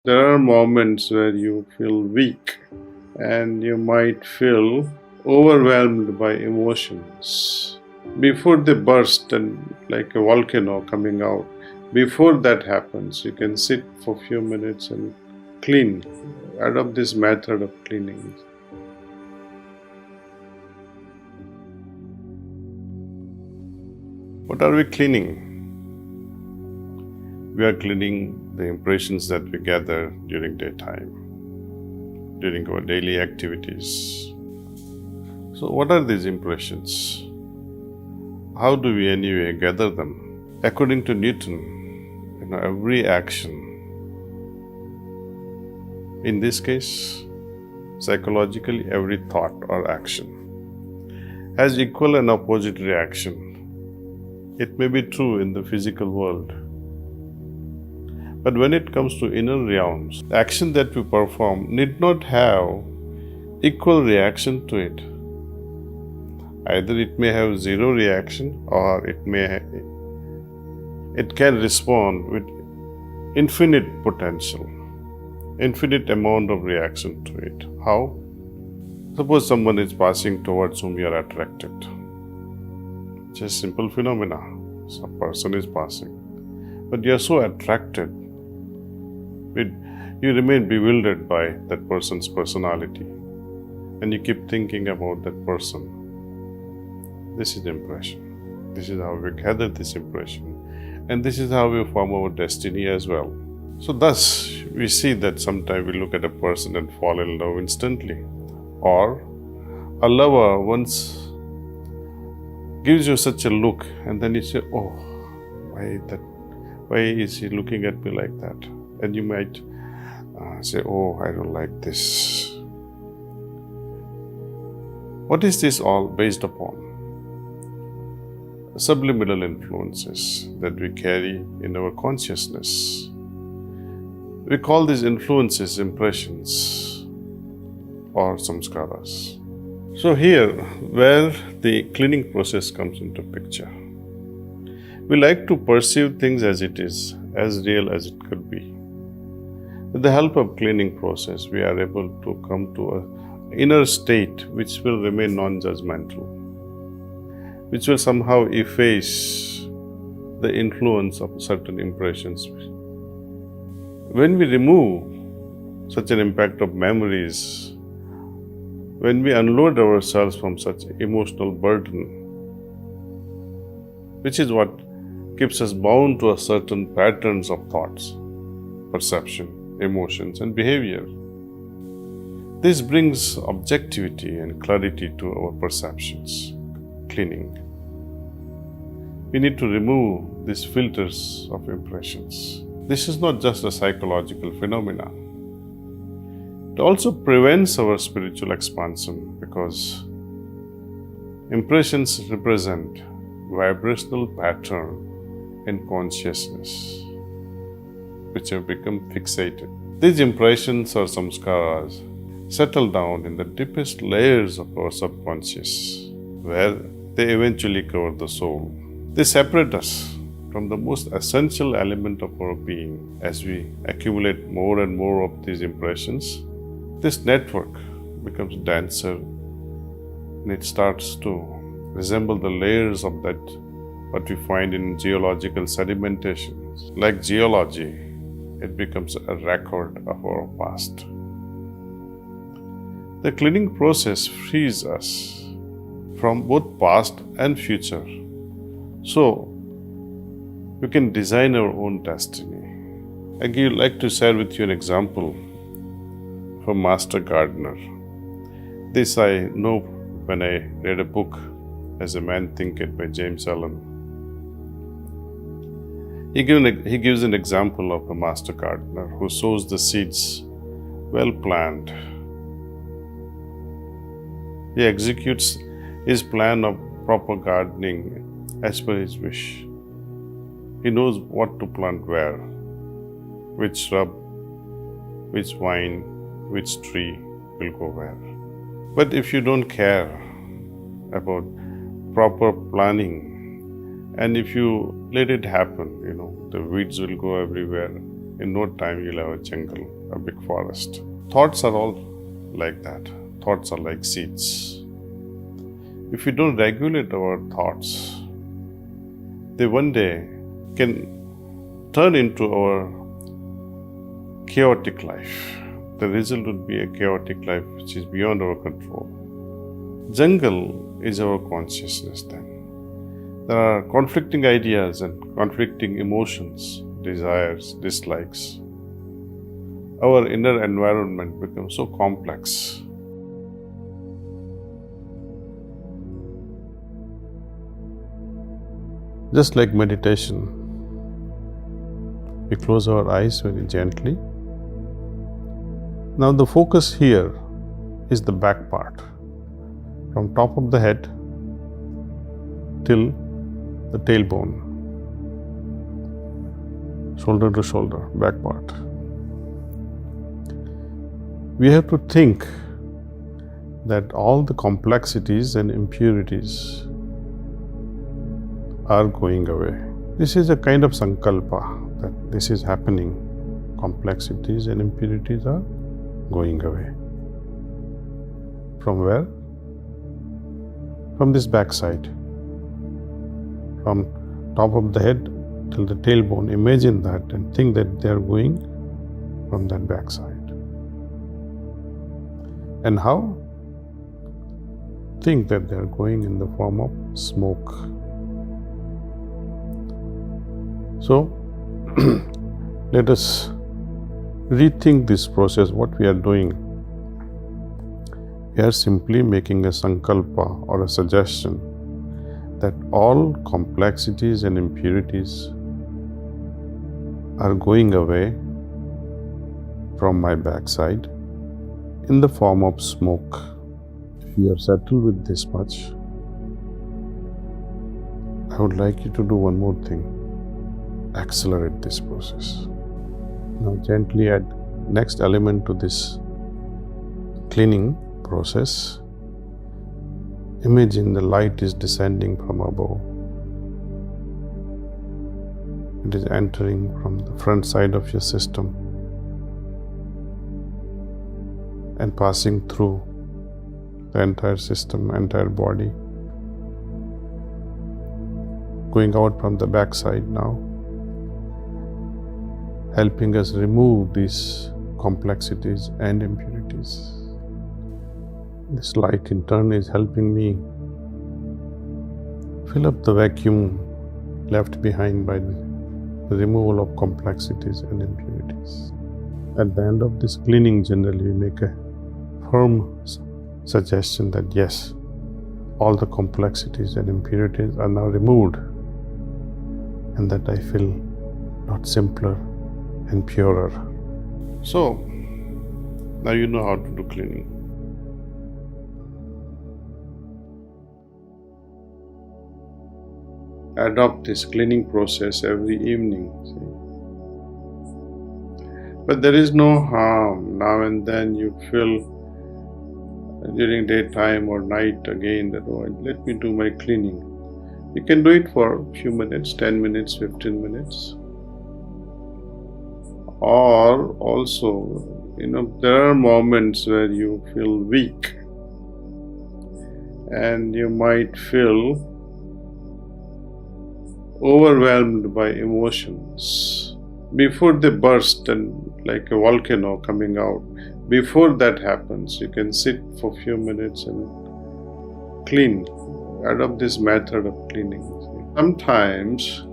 There are moments where you feel weak and you might feel overwhelmed by emotions. Before they burst and like a volcano coming out, before that happens, you can sit for a few minutes and clean. Adopt this method of cleaning. What are we cleaning? We are cleaning the impressions that we gather during daytime, during our daily activities. So, what are these impressions? How do we anyway gather them? According to Newton, every action, in this case, psychologically, every thought or action, has equal and opposite reaction. It may be true in the physical world, but when it comes to inner realms, the action that we perform need not have equal reaction to it. Either it may have zero reaction or it can respond with infinite potential, infinite amount of reaction to it. How? Suppose someone is passing towards whom you are attracted. It's a simple phenomena. Some person is passing, but you are so attracted, you remain bewildered by that person's personality, and you keep thinking about that person. This is impression. This is how we gather this impression, and this is how we form our destiny as well. So thus, we see that sometimes we look at a person and fall in love instantly, or a lover once gives you such a look, and then you say, "Oh, why is he looking at me like that?" And you might say, "Oh, I don't like this." What is this all based upon? Subliminal influences that we carry in our consciousness. We call these influences impressions or samskaras. So here, where the cleaning process comes into picture, we like to perceive things as it is, as real as it could be. With the help of cleaning process, we are able to come to an inner state which will remain non-judgmental, which will somehow efface the influence of certain impressions. When we remove such an impact of memories, when we unload ourselves from such emotional burden, which is what keeps us bound to a certain patterns of thoughts, perception, emotions, and behavior. This brings objectivity and clarity to our perceptions. Cleaning. We need to remove these filters of impressions. This is not just a psychological phenomenon. It also prevents our spiritual expansion because impressions represent vibrational pattern in consciousness which have become fixated. These impressions or samskaras settle down in the deepest layers of our subconscious, where they eventually cover the soul. They separate us from the most essential element of our being. As we accumulate more and more of these impressions, this network becomes denser and it starts to resemble the layers of that what we find in geological sedimentations. Like geology, it becomes a record of our past. The cleaning process frees us from both past and future, so we can design our own destiny. I'd like to share with you an example of a master gardener. This I know when I read a book, As a Man Thinketh by James Allen. He gives an example of a master gardener who sows the seeds well planned. He executes his plan of proper gardening as per his wish. He knows what to plant where, which shrub, which vine, which tree will go where. But if you don't care about proper planning, and if you let it happen, the weeds will go everywhere, in no time you'll have a jungle, a big forest. Thoughts are all like that. Thoughts are like seeds. If we don't regulate our thoughts, they one day can turn into our chaotic life. The result would be a chaotic life which is beyond our control. Jungle is our consciousness then. There are conflicting ideas and conflicting emotions, desires, dislikes. Our inner environment becomes so complex. Just like meditation, we close our eyes very gently. Now the focus here is the back part, from top of the head till the tailbone, shoulder to shoulder, back part. We have to think that all the complexities and impurities are going away. This is a kind of sankalpa that this is happening. Complexities and impurities are going away. From where? From this backside. From top of the head till the tailbone. Imagine that and think that they are going from that backside. And how? Think that they are going in the form of smoke. So, let us rethink this process, what we are doing. We are simply making a sankalpa or a suggestion that all complexities and impurities are going away from my backside in the form of smoke. If you are settled with this much, I would like you to do one more thing. Accelerate this process. Now gently add next element to this cleaning process. Imagine the light is descending from above. It is entering from the front side of your system and passing through the entire system, entire body, going out from the back side now, helping us remove these complexities and impurities. This light in turn is helping me fill up the vacuum left behind by the removal of complexities and impurities. At the end of this cleaning, generally we make a firm suggestion that yes, all the complexities and impurities are now removed, and that I feel a lot simpler and purer. So, now you know how to do cleaning. Adopt this cleaning process every evening. See? But there is no harm. Now and then you feel during daytime or night again that, oh, let me do my cleaning. You can do it for a few minutes, 10 minutes, 15 minutes. Or also, there are moments where you feel weak and you might feel overwhelmed by emotions. Before they burst and like a volcano coming out, before that happens, you can sit for a few minutes and clean. Adopt this method of cleaning. Sometimes,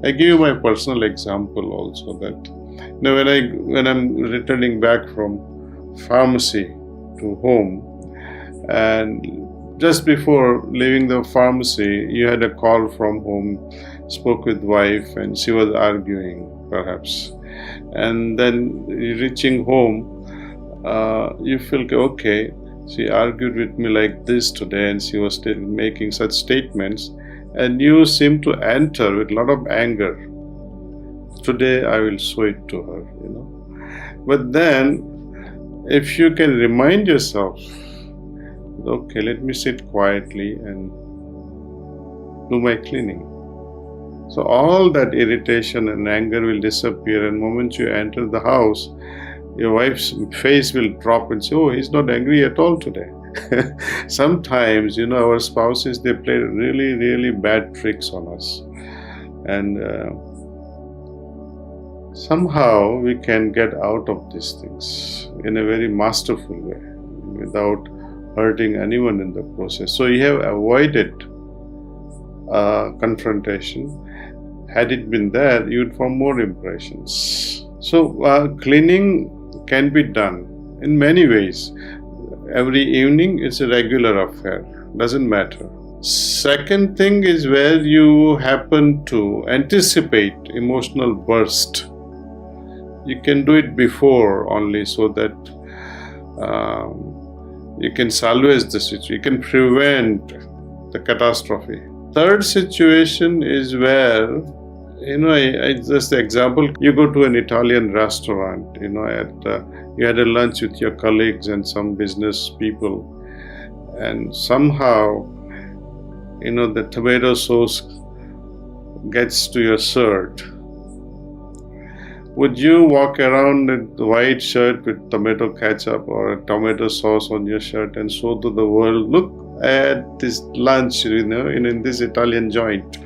I give you my personal example also that when I'm returning back from pharmacy to home, and just before leaving the pharmacy, you had a call from home, spoke with wife, and she was arguing, perhaps. And then reaching home, you feel, okay, she argued with me like this today, and she was still making such statements, and you seem to enter with a lot of anger. Today I will show it to her, But then, if you can remind yourself, okay, let me sit quietly and do my cleaning. So all that irritation and anger will disappear, and the moment you enter the house, your wife's face will drop and say, oh, he's not angry at all today. Sometimes, our spouses, they play really, really bad tricks on us. And somehow we can get out of these things in a very masterful way without hurting anyone in the process. So you have avoided confrontation. Had it been there, you would form more impressions. So cleaning can be done in many ways. Every evening it's a regular affair, doesn't matter. Second thing is where you happen to anticipate emotional burst. You can do it before only, so that you can salvage the situation, you can prevent the catastrophe. Third situation is where, I just example, you go to an Italian restaurant, you had a lunch with your colleagues and some business people, and somehow, the tomato sauce gets to your shirt. Would you walk around with the white shirt with tomato ketchup or tomato sauce on your shirt and show to the world, look at this lunch, in this Italian joint?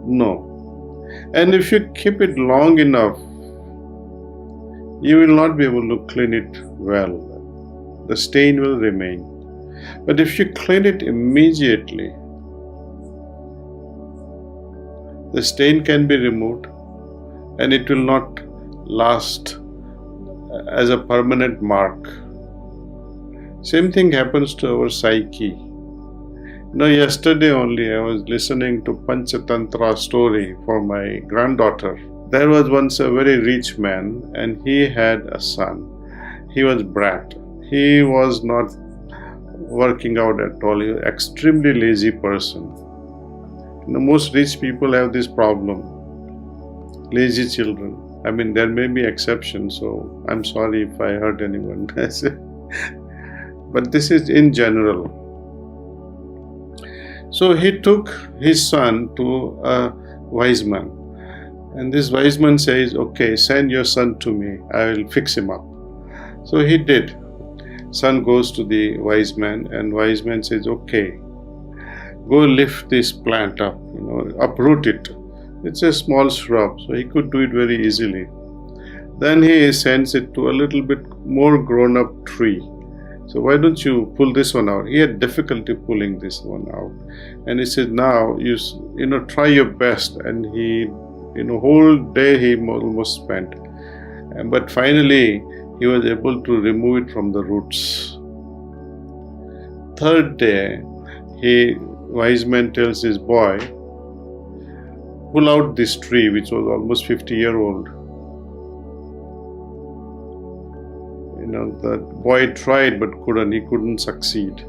No. And if you keep it long enough, you will not be able to clean it well. The stain will remain. But if you clean it immediately, the stain can be removed and it will not last as a permanent mark. Same thing happens to our psyche. Yesterday only I was listening to Panchatantra story for my granddaughter. There was once a very rich man and he had a son. He was brat. He was not working out at all. He was an extremely lazy person. Most rich people have this problem. Lazy children. There may be exceptions, so I'm sorry if I hurt anyone. But this is in general. So he took his son to a wise man. And this wise man says, okay, send your son to me. I will fix him up. So he did. Son goes to the wise man, and wise man says, okay, go lift this plant up, uproot it. It's a small shrub, so he could do it very easily. Then he sends it to a little bit more grown up tree. So why don't you pull this one out? He had difficulty pulling this one out. And he said, now you try your best. And he, whole day he almost spent. But finally, he was able to remove it from the roots. Third day, wise man tells his boy, pull out this tree, which was almost 50-year-old. The boy tried but he couldn't succeed.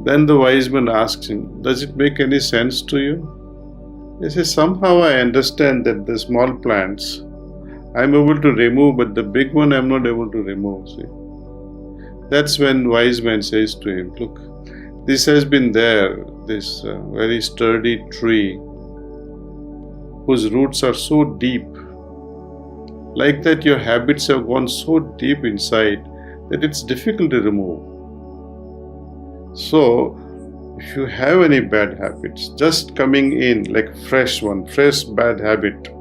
Then the wise man asks him, does it make any sense to you? He says, somehow I understand that the small plants I'm able to remove, but the big one I'm not able to remove. See? That's when wise man says to him, look, this has been there, this very sturdy tree whose roots are so deep. Like that, your habits have gone so deep inside that it's difficult to remove. So, if you have any bad habits, just coming in like fresh bad habit,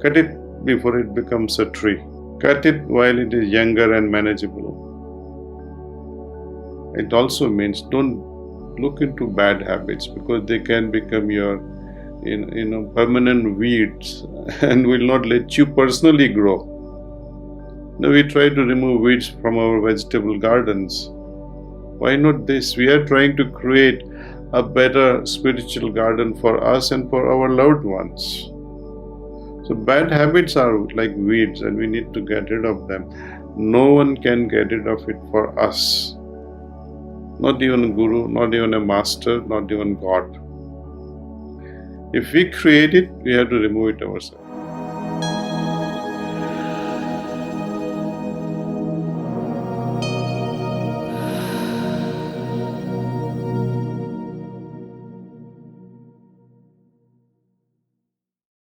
cut it before it becomes a tree. Cut it while it is younger and manageable. It also means don't look into bad habits, because they can become your permanent weeds and will not let you personally grow. Now we try to remove weeds from our vegetable gardens. Why not this? We are trying to create a better spiritual garden for us and for our loved ones. So bad habits are like weeds and we need to get rid of them. No one can get rid of it for us. Not even a guru, not even a master, not even God. If we create it, we have to remove it ourselves.